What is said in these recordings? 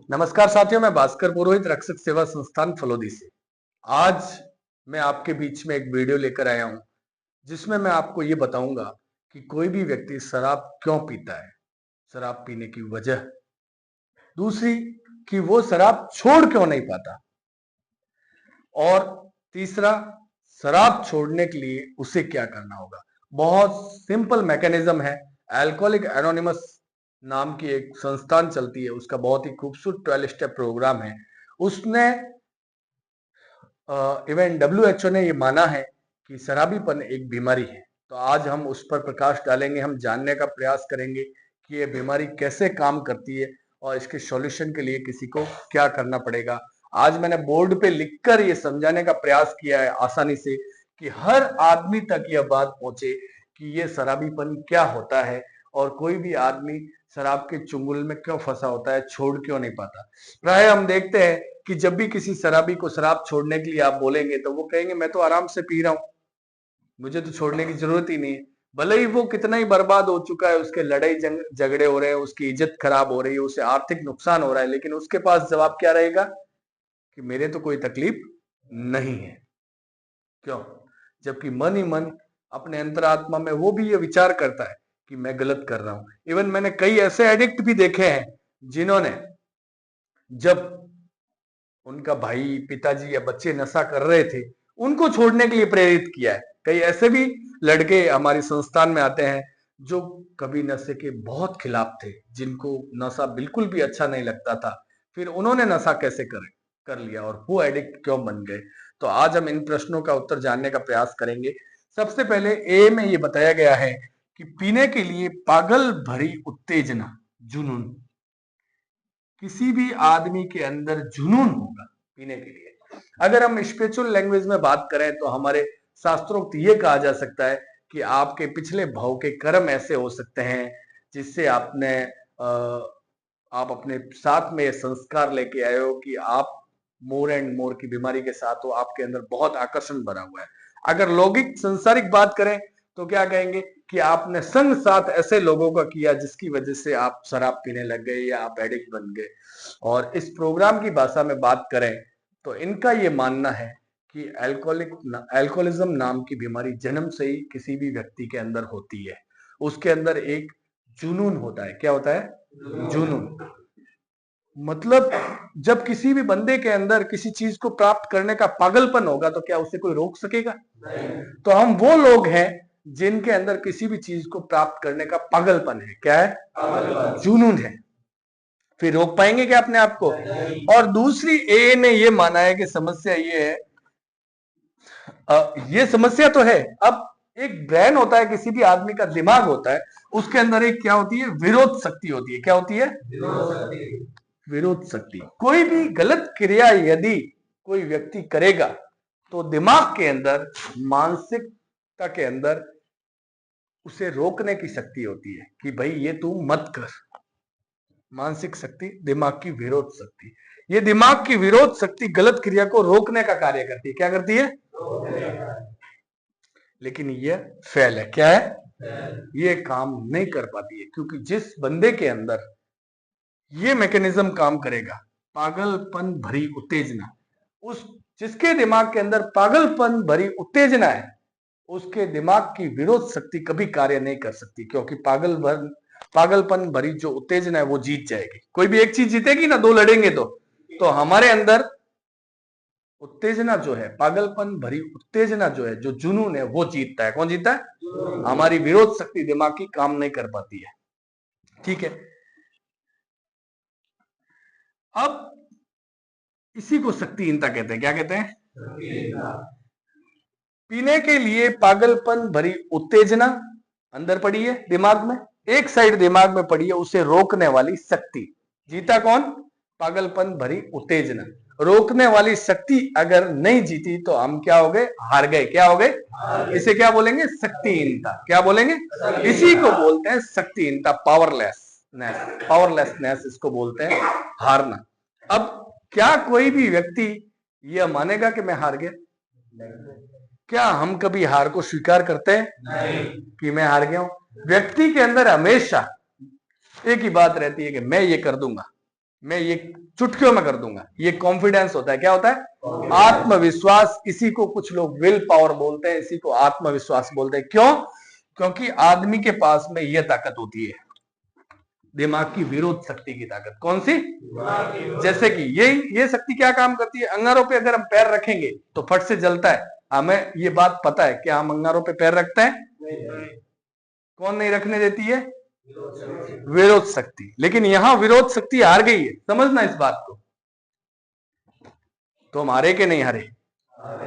नमस्कार साथियों, मैं भास्कर पुरोहित रक्षक सेवा संस्थान फलोदी से। आज मैं आपके बीच में एक वीडियो लेकर आया हूं जिसमें मैं आपको ये बताऊंगा कि कोई भी व्यक्ति शराब क्यों पीता है, शराब पीने की वजह, दूसरी कि वो शराब छोड़ क्यों नहीं पाता, और तीसरा शराब छोड़ने के लिए उसे क्या करना होगा। बहुत सिंपल मैकेनिज्म है। अल्कोहलिक एनोनिमस नाम की एक संस्थान चलती है, उसका बहुत ही खूबसूरत 12 स्टेप प्रोग्राम है। उसने इवन WHO ने ये माना है कि शराबीपन एक बीमारी है। तो आज हम उस पर प्रकाश डालेंगे, हम जानने का प्रयास करेंगे कि ये बीमारी कैसे काम करती है और इसके सॉल्यूशन के लिए किसी को क्या करना पड़ेगा। आज मैंने बोर्ड पे लिखकर ये समझाने का प्रयास किया है आसानी से कि हर आदमी तक यह बात पहुंचे कि ये शराबीपन क्या होता है और कोई भी आदमी शराब के चुंगल में क्यों फंसा होता है, छोड़ क्यों नहीं पाता। प्राय हम देखते हैं कि जब भी किसी शराबी को शराब छोड़ने के लिए आप बोलेंगे तो वो कहेंगे मैं तो आराम से पी रहा हूं, मुझे तो छोड़ने की जरूरत ही नहीं है। भले ही वो कितना ही बर्बाद हो चुका है, उसके लड़ाई झगड़े हो रहे हैं, उसकी इज्जत खराब हो रही है, उसे आर्थिक नुकसान हो रहा है, लेकिन उसके पास जवाब क्या रहेगा कि मेरे तो कोई तकलीफ नहीं है। क्यों? जबकि मन ही मन अपने अंतरात्मा में वो भी ये विचार करता है कि मैं गलत कर रहा हूं। इवन मैंने कई ऐसे एडिक्ट भी देखे हैं जिन्होंने, जब उनका भाई, पिताजी या बच्चे नशा कर रहे थे, उनको छोड़ने के लिए प्रेरित किया है। कई ऐसे भी लड़के हमारी संस्थान में आते हैं जो कभी नशे के बहुत खिलाफ थे, जिनको नशा बिल्कुल भी अच्छा नहीं लगता था, फिर उन्होंने नशा कैसे कर लिया और वो एडिक्ट क्यों बन गए। तो आज हम इन प्रश्नों का उत्तर जानने का प्रयास करेंगे। सबसे पहले ए में ये बताया गया है कि पीने के लिए पागल भरी उत्तेजना, जुनून, किसी भी आदमी के अंदर जुनून होगा पीने के लिए। अगर हम स्पिरिचुअल लैंग्वेज में बात करें तो हमारे शास्त्रोक्त ये कहा जा सकता है कि आपके पिछले भाव के कर्म ऐसे हो सकते हैं जिससे आप अपने साथ में संस्कार लेके आए हो कि आप मोर एंड मोर की बीमारी के साथ हो, आपके अंदर बहुत आकर्षण भरा हुआ है। अगर लौकिक संसारिक बात करें तो क्या कहेंगे कि आपने संग साथ ऐसे लोगों का किया जिसकी वजह से आप शराब पीने लग गए या आप एडिक्ट बन गए। और इस प्रोग्राम की भाषा में बात करें तो इनका ये मानना है कि अल्कोहलिज्म नाम की बीमारी जन्म से ही किसी भी व्यक्ति के अंदर होती है। उसके अंदर एक जुनून होता है। क्या होता है? जुनून। मतलब जब किसी भी बंदे के अंदर किसी चीज को प्राप्त करने का पागलपन होगा तो क्या उसे कोई रोक सकेगा? तो हम वो लोग हैं जिनके अंदर किसी भी चीज को प्राप्त करने का पागलपन है। क्या है? जुनून है। फिर रोक पाएंगे क्या अपने आप को? और दूसरी ए ने ये माना है कि समस्या ये है, ये समस्या तो है। अब एक ब्रेन होता है, किसी भी आदमी का दिमाग होता है, उसके अंदर एक क्या होती है? विरोध शक्ति होती है। क्या होती है? विरोध शक्ति। कोई भी गलत क्रिया यदि कोई व्यक्ति करेगा तो दिमाग के अंदर, मानसिकता के अंदर उसे रोकने की शक्ति होती है कि भाई ये तू मत कर। मानसिक शक्ति, दिमाग की विरोध शक्ति। ये दिमाग की विरोध शक्ति गलत क्रिया को रोकने का कार्य करती है। क्या करती है? लेकिन ये फेल है। क्या है? ये काम नहीं कर पाती है, क्योंकि जिस बंदे के अंदर ये मैकेनिज्म काम करेगा, पागलपन भरी उत्तेजना, उस जिसके दिमाग के अंदर पागलपन भरी उत्तेजना है, उसके दिमाग की विरोध शक्ति कभी कार्य नहीं कर सकती, क्योंकि पागलपन भरी जो उत्तेजना है वो जीत जाएगी। कोई भी एक चीज जीतेगी ना, दो लड़ेंगे तो हमारे अंदर उत्तेजना जो है, पागलपन भरी उत्तेजना जो है, जो जुनून है, वो जीतता है। कौन जीतता है? हमारी विरोध शक्ति दिमाग की काम नहीं कर पाती है। ठीक है। अब इसी को शक्तिहीनता कहते हैं। क्या कहते हैं? पीने के लिए पागलपन भरी उत्तेजना अंदर पड़ी है दिमाग में, एक साइड दिमाग में पड़ी है, उसे रोकने वाली शक्ति। जीता कौन? पागलपन भरी उत्तेजना। रोकने वाली शक्ति अगर नहीं जीती तो हम क्या हो गए? हार गए। क्या हो गए? इसे क्या बोलेंगे? शक्तिहीनता। क्या बोलेंगे? इसी को बोलते हैं शक्तिहीनता, पावरलेसनेस। पावरलेसनेस इसको बोलते हैं, हारना। अब क्या कोई भी व्यक्ति यह मानेगा कि मैं हार गया? क्या हम कभी हार को स्वीकार करते हैं? नहीं। कि मैं हार गया हूं। व्यक्ति के अंदर हमेशा एक ही बात रहती है कि मैं ये कर दूंगा, मैं ये चुटकियों में कर दूंगा। ये कॉन्फिडेंस होता है। क्या होता है? आत्मविश्वास। इसी को कुछ लोग विल पावर बोलते हैं, इसी को आत्मविश्वास बोलते हैं। क्यों? क्योंकि आदमी के पास में यह ताकत होती है, दिमाग की विरोध शक्ति की ताकत। कौन सी? जैसे कि ये शक्ति क्या काम करती है? अंगारों पे अगर हम पैर रखेंगे तो फट से जलता है। हमें ये बात पता है कि हम अंगारों पे पैर रखते हैं? कौन नहीं रखने देती है? विरोध शक्ति। लेकिन यहां विरोध शक्ति हार गई है, समझना इस बात को। तो हम हारे के नहीं हारे,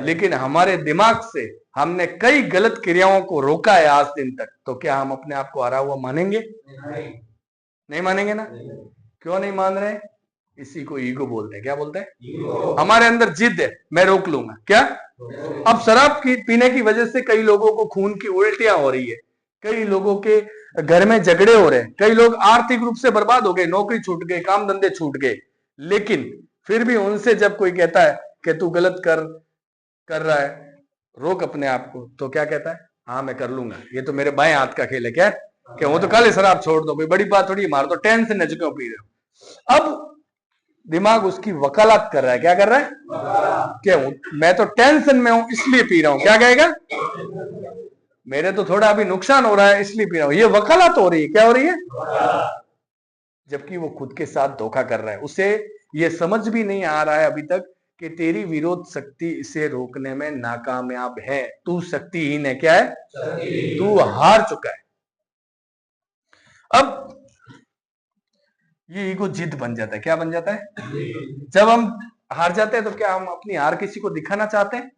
लेकिन हमारे दिमाग से हमने कई गलत क्रियाओं को रोका है आज दिन तक। तो क्या हम अपने आप को हारा हुआ मानेंगे? नहीं मानेंगे ना। क्यों नहीं मान रहे? इसी को ईगो बोलते हैं। क्या बोलते हैं? हमारे अंदर जिद है, मैं रोक लूंगा। क्या? अब शराब की पीने की वजह से कई लोगों को खून की उल्टियां हो रही है, कई लोगों के घर में झगड़े हो रहे हैं, कई लोग आर्थिक रूप से बर्बाद हो गए, नौकरी छूट गई, काम धंधे छूट गए। लेकिन फिर भी उनसे जब कोई कहता है कि तू गलत कर रहा है, रोक अपने आप को, तो क्या कहता है? हाँ मैं कर लूंगा, ये तो मेरे बाएं हाथ का खेल है। क्या? वो तो कल शराब छोड़ दो भाई, बड़ी बात थोड़ी, मार तो टेंशन है जो क्यों पी रहे हो। अब दिमाग उसकी वकालत कर रहा है। क्या कर रहा है? क्या? मैं तो टेंशन में हूं इसलिए पी रहा हूं। क्या कहेगा? मेरे तो थोड़ा अभी नुकसान हो रहा है इसलिए पी रहा हूं। ये वकालत हो रही है। क्या हो रही है? जबकि वो खुद के साथ धोखा कर रहा है। उसे ये समझ भी नहीं आ रहा है अभी तक कि तेरी विरोध शक्ति इसे रोकने में नाकामयाब है। तू शक्तिहीन है। क्या है? तू हार चुका है। अब ये ईगो जिद बन जाता है। क्या बन जाता है? जब हम हार जाते हैं तो क्या हम अपनी हार किसी को दिखाना चाहते हैं?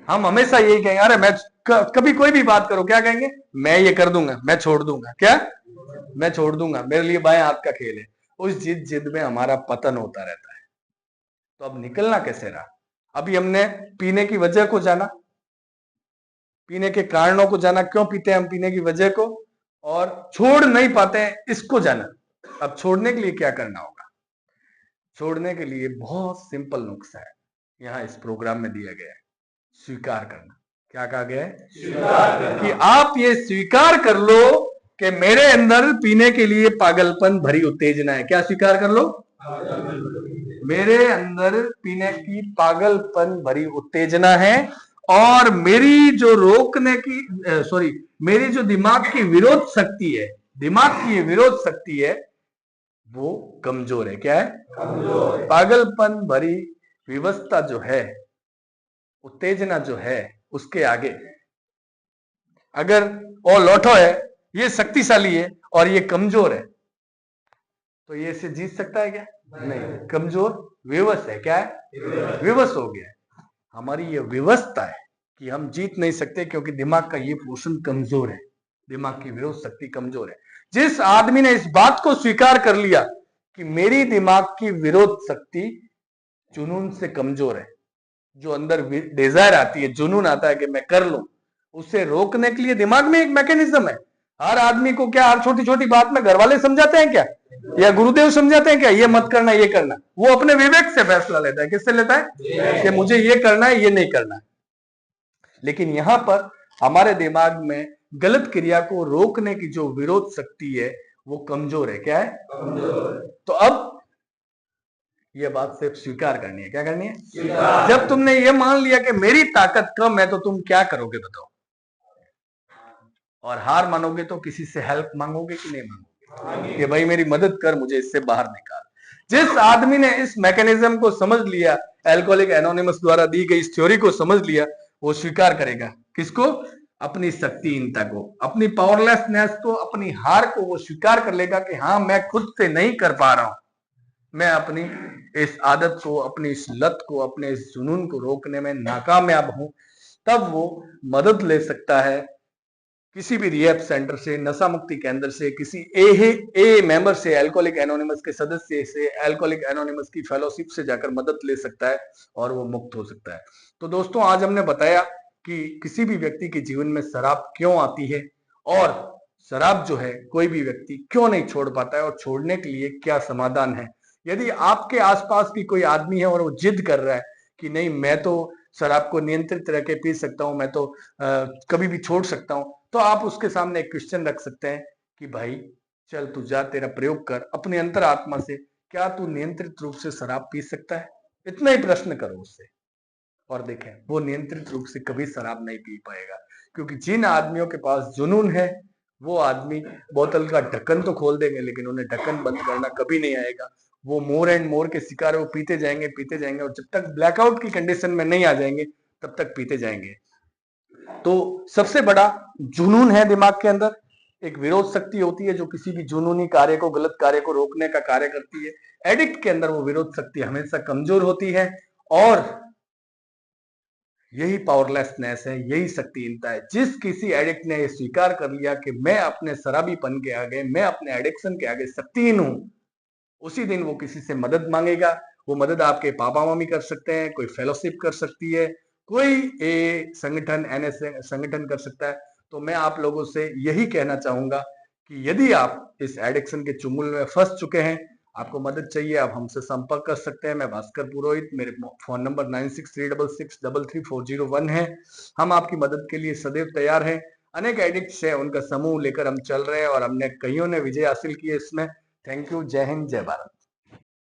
हम हमेशा यही कहेंगे, अरे मैं कभी कोई भी बात करो क्या कहेंगे? मैं ये कर दूंगा, मैं छोड़ दूंगा। क्या? मैं छोड़ दूंगा, मेरे लिए बाएं हाथ का खेल है। उस जिद में हमारा पतन होता रहता है। तो अब निकलना कैसे रहा? अभी हमने पीने की वजह को जाना, पीने के कारणों को जाना, क्यों पीते हैं हम, पीने की वजह को, और छोड़ नहीं पाते हैं इसको जाना। अब छोड़ने के लिए क्या करना होगा? छोड़ने के लिए बहुत सिंपल नुस्खा है, यहां इस प्रोग्राम में दिया गया है। स्वीकार करना। क्या कहा गया है? स्वीकार कि आप ये स्वीकार कर लो कि मेरे अंदर पीने के लिए पागलपन भरी उत्तेजना है। क्या स्वीकार कर लो? मेरे अंदर पीने की पागलपन भरी उत्तेजना है, और मेरी जो रोकने की मेरी जो दिमाग की विरोध शक्ति है, दिमाग की विरोध शक्ति है, वो कमजोर है। क्या है? कमजोर। पागलपन भरी विवस्था जो है, उत्तेजना जो है, उसके आगे अगर ओ लोठो है, ये शक्तिशाली है और ये कमजोर है, तो ये इसे जीत सकता है क्या? नहीं, कमजोर विवश है। क्या है? विवश हो गया है। हमारी ये विवस्था है कि हम जीत नहीं सकते, क्योंकि दिमाग का ये पोषण कमजोर है, दिमाग की विरोध शक्ति कमजोर है। जिस आदमी ने इस बात को स्वीकार कर लिया कि मेरी दिमाग की विरोध शक्ति जुनून से कमजोर है, जो अंदर डिजायर आती है, जुनून आता है कि मैं कर लूं, उसे रोकने के लिए दिमाग में एक मैकेनिज्म है। हर आदमी को क्या हर छोटी छोटी बात में घर वाले समझाते हैं क्या, या गुरुदेव समझाते हैं क्या, ये मत करना ये करना? वो अपने विवेक से फैसला लेता है। किससे लेता है? कि मुझे ये करना है, ये नहीं करना है। लेकिन यहां पर हमारे दिमाग में गलत क्रिया को रोकने की जो विरोध शक्ति है वो कमजोर है। क्या है? कमजोर। तो अब यह बात सिर्फ स्वीकार करनी है। क्या करनी है? स्वीकार। जब तुमने ये मान लिया कि मेरी ताकत कम है, तो तुम क्या करोगे बताओ? और हार मानोगे तो किसी से हेल्प मांगोगे कि नहीं मांगोगे कि भाई मेरी मदद कर, मुझे इससे बाहर निकाल। जिस आदमी ने इस मैकेनिज्म को समझ लिया, एल्कोहलिक एनोनिमस द्वारा दी गई इस थ्योरी को समझ लिया, वो स्वीकार करेगा। किसको? अपनी शक्तिहीनता को, अपनी पावरलेसनेस को, अपनी हार को वो स्वीकार कर लेगा कि हाँ मैं खुद से नहीं कर पा रहा हूं, मैं अपनी इस आदत को, अपनी इस लत को, अपने इस जुनून को रोकने में नाकामयाब हूं। तब वो मदद ले सकता है किसी भी रिहैब सेंटर से, नशा मुक्ति केंद्र से, किसी ए मेंबर से, अल्कोहलिक एनोनिमस के सदस्य से, अल्कोहलिक एनोनिमस की फेलोशिप से जाकर मदद ले सकता है और वो मुक्त हो सकता है। तो दोस्तों, आज हमने बताया कि किसी भी व्यक्ति के जीवन में शराब क्यों आती है, और शराब जो है कोई भी व्यक्ति क्यों नहीं छोड़ पाता है, और छोड़ने के लिए क्या समाधान है। यदि आपके आसपास भी कोई आदमी है और वो जिद कर रहा है कि नहीं मैं तो शराब को नियंत्रित रह के पी सकता हूं, मैं तो कभी भी छोड़ सकता हूं, तो आप उसके सामने एक क्वेश्चन रख सकते हैं कि भाई चल तू जा, तेरा प्रयोग कर अपने अंतर आत्मा से, क्या तू नियंत्रित रूप से शराब पी सकता है? इतना ही प्रश्न करो उससे, और देखें वो नियंत्रित रूप से कभी शराब नहीं पी पाएगा। क्योंकि जिन आदमियों के पास जुनून है, वो आदमी बोतल का ढक्कन तो खोल देंगे, लेकिन उन्हें ढक्कन बंद करना कभी नहीं आएगा। वो मोर एंड मोर के शिकार, वो पीते जाएंगे और जब तक ब्लैकआउट की कंडीशन में नहीं आ जाएंगे तब तक पीते जाएंगे। तो सबसे बड़ा जुनून है दिमाग के अंदर, एक विरोध शक्ति होती है जो किसी भी जुनूनी कार्य को, गलत कार्य को रोकने का कार्य करती है। एडिक्ट के अंदर वो विरोध शक्ति हमेशा कमजोर होती है, और यही पावरलेसनेस है, यही शक्तिहीनता है। जिस किसी एडिक्ट ने ये स्वीकार कर लिया कि मैं अपने शराबीपन के आगे, मैं अपने एडिक्शन के आगे शक्तिहीन हूं, उसी दिन वो किसी से मदद मांगेगा। वो मदद आपके पापा मम्मी कर सकते हैं, कोई फेलोशिप कर सकती है, कोई संगठन, एनएसए संगठन कर सकता है। तो मैं आप लोगों से यही कहना चाहूंगा कि यदि आप इस एडिक्शन के चुंगल में फंस चुके हैं, आपको मदद चाहिए, आप हमसे संपर्क कर सकते हैं। मैं भास्कर पुरोहित, मेरे फोन नंबर 9636663401 है। हम आपकी मदद के लिए सदैव तैयार हैं। अनेक एडिक्ट्स हैं, उनका समूह लेकर हम चल रहे हैं और हमने कईयों ने विजय हासिल की है इसमें। Thank you. जय हिंद, जय भारत।